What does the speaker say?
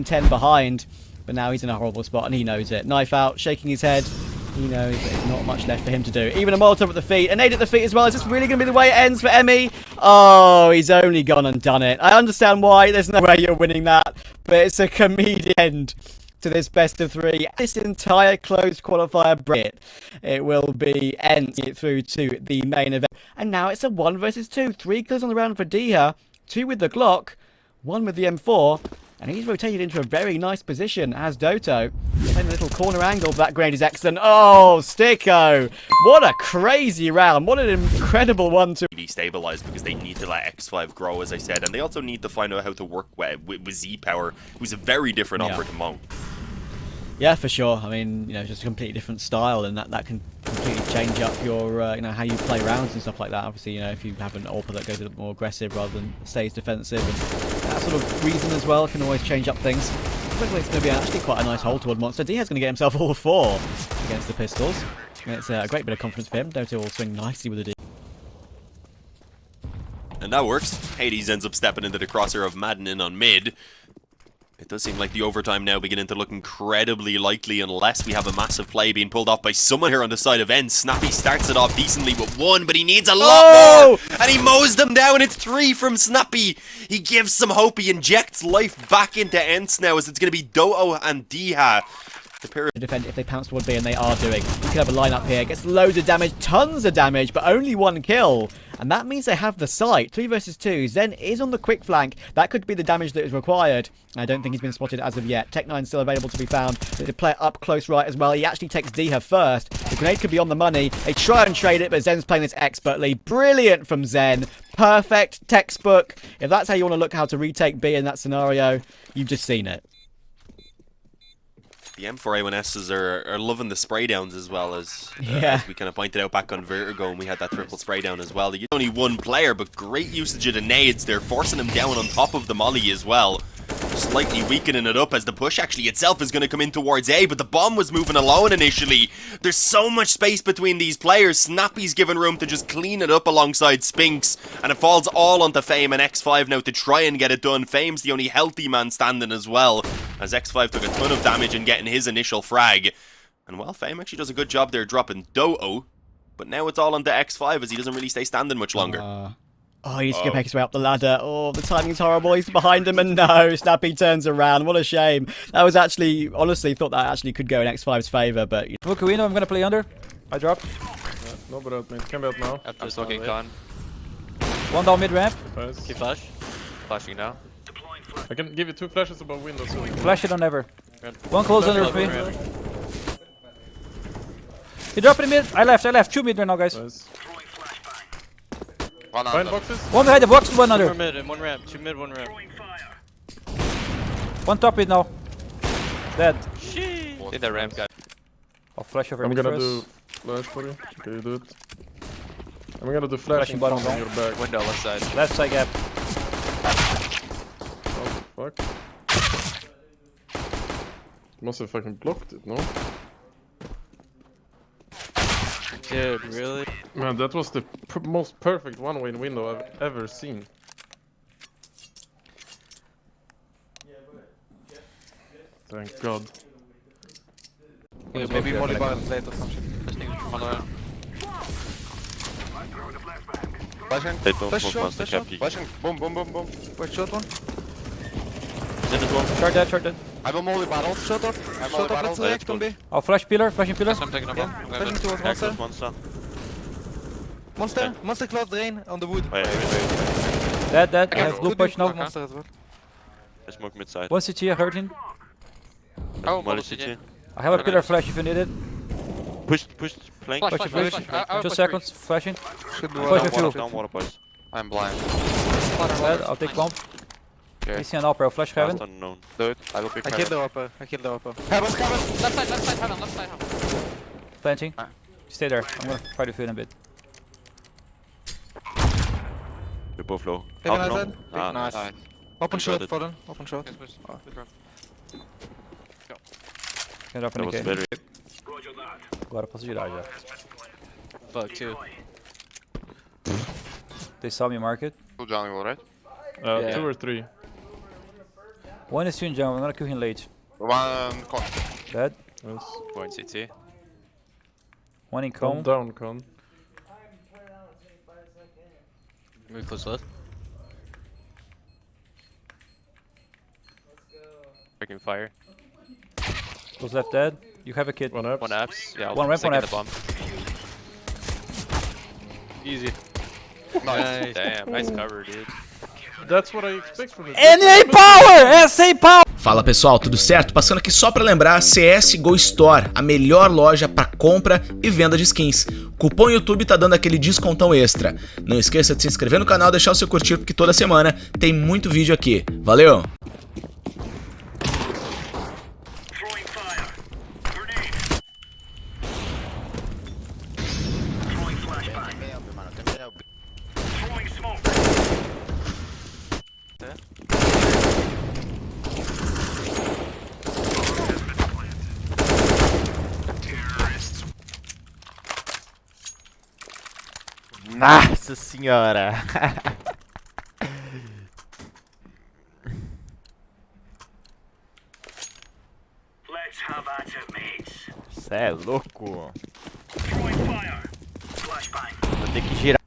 10 behind, but now he's in a horrible spot and he knows it. Knife out, shaking his head. He knows that there's not much left for him to do. Even a Molotov at the feet, a nade at the feet as well. Is this really going to be the way it ends for Emmy? Oh, he's only gone and done it. I understand why. There's no way you're winning that, but it's a comedic end to this best of 3. This entire closed qualifier bracket, it will be ends through to the main event. And now it's a 1 versus 2. 3 kills on the round for Diha, 2 with the Glock, 1 with the M4. And he's rotated into a very nice position as Doto. Playing a little corner angle. That grenade is excellent. Oh, Sticko. What a crazy round. What an incredible one to destabilize, because they need to let X5 grow, as I said. And they also need to find out how to work with Z-Power, who's a very different offer to Monk. Yeah, for sure. I mean, you know, just a completely different style, and that can completely change up your, you know, how you play rounds and stuff like that. Obviously, you know, if you have an AWP that goes a bit more aggressive rather than stays defensive, and that sort of reason as well can always change up things. Looks like it's going to be actually quite a nice hold toward Monster. Diha's going to get himself all 4 against the pistols. And it's a great bit of confidence for him. Doto will swing nicely with the D. And that works. Hades ends up stepping into the crosshair of Madden in on mid. It does seem like the overtime now beginning to look incredibly likely, unless we have a massive play being pulled off by someone here on the side of end. Snappy starts it off decently with 1, but he needs a lot more! And he mows them down. It's 3 from Snappy. He gives some hope. He injects life back into Ents now, as it's going to be Doto and Diha. To defend if they pounce toward B, and they are doing. You can have a lineup here. Gets loads of damage, tons of damage, but only 1 kill. And that means they have the site. 3 versus 2. Zen is on the quick flank. That could be the damage that is required. I don't think he's been spotted as of yet. Tech9 still available to be found. There's a player up close right as well. He actually takes Diha first. The grenade could be on the money. They try and trade it, but Zen's playing this expertly. Brilliant from Zen. Perfect textbook. If that's how you want to look how to retake B in that scenario, you've just seen it. The M4A1Ss are loving the spray downs as well, as we kind of pointed out back on Vertigo, and we had that triple spray down as well. There's only 1 player, but great usage of the nades. They're forcing him down on top of the molly as well. Slightly weakening it up as the push actually itself is going to come in towards A, but the bomb was moving alone initially. There's so much space between these players. Snappy's given room to just clean it up alongside Spinks, and it falls all onto Fame and X5 now to try and get it done. Fame's the only healthy man standing as well, as X5 took a ton of damage in getting his initial frag. And well, Fame actually does a good job there dropping Doto, but now it's all onto X5 as he doesn't really stay standing much longer. Oh, he needs to make his way up the ladder. Oh, the timing's horrible. He's behind him, and no, Snappy turns around. What a shame. That was actually, honestly, thought that actually could go in X5's favor, but... Look, I'm going to play under. I dropped. Yeah, no, but out mid. Can be out now. After smoking con. 1 down mid ramp. Nice. Keep flash. Flashing now. I can give you 2 flashes above window. So Flash it on ever. Good. 1 close under me. He dropped in mid. I left. 2 mid right now, guys. nice. One Find under. boxes. 1 behind the box, 1 under. 2 mid and 1 ramp. 2 mid, 1 ramp. 1 top mid now. Dead. Sheesh. Take that ramp, guy. I'll flash over I'm mid gonna first. do flash for you. Okay, you do it. I'm gonna do flash Flashing bottom on your back. Window left side. Left side gap. Oh, fuck. Must have fucking blocked it, no? Dude, really? Man, that was the most perfect one-way window I've ever seen. Thank God. Yeah, maybe molly bar late or some shit. Listening from other end. Flashing. Flash shot, flash shot. Flashing. Boom, boom, boom, boom. Wait, short one. Short dead. I have a molly battle. Short up. Short up, let's react on B. I'll flash pillar, flashing pillar. I'm taking a bomb. Flashing towards monster. Monster cloud drain on the wood. Dead. I have blue push now. Monster as well. I smoke mid side. 1 CT, 13. Oh, Molly CT. CT. I have a pillar flash if you need it. Push, flank. Flash. 2 seconds, flashing. Should be Flash with you. Down water, boys. I'm blind. Dead, I'll take bomb. Okay. He's an upper, I'll flash heaven. Last unknown. Do it. I will pick I killed the upper. Heaven. Left side, heaven, left side, heaven. Planting. Stay there, I'm gonna try to fill in a bit. We're both low. Heaven Out, no. outside. Ah, Nice. nice. Open shot, Good. fallen. Open shot. Can drop That in was the very... Agora posso girar já. Fuck, too. They saw me mark it. Full jungle, right? Yeah. 2 or 3. One is still in jungle, I'm gonna kill him late. One con. Dead. Nice. Going CT. One in Calm cone. down, con. Move close left. Breaking fire. Close left dead. You have a kid. One up. One apps. Yeah, One ramp, one second apps. the bomb. Easy. Nice. Damn, nice cover, dude. That's what I expect from it. NA Power! SA Power! Fala pessoal, tudo certo? Passando aqui só para lembrar, CSGO Store, a melhor loja para compra e venda de skins. Cupom YouTube tá dando aquele descontão extra. Não esqueça de se inscrever no canal e deixar o seu curtir, porque toda semana tem muito vídeo aqui. Valeu! Nossa senhora! Cê é louco! Vou ter que girar.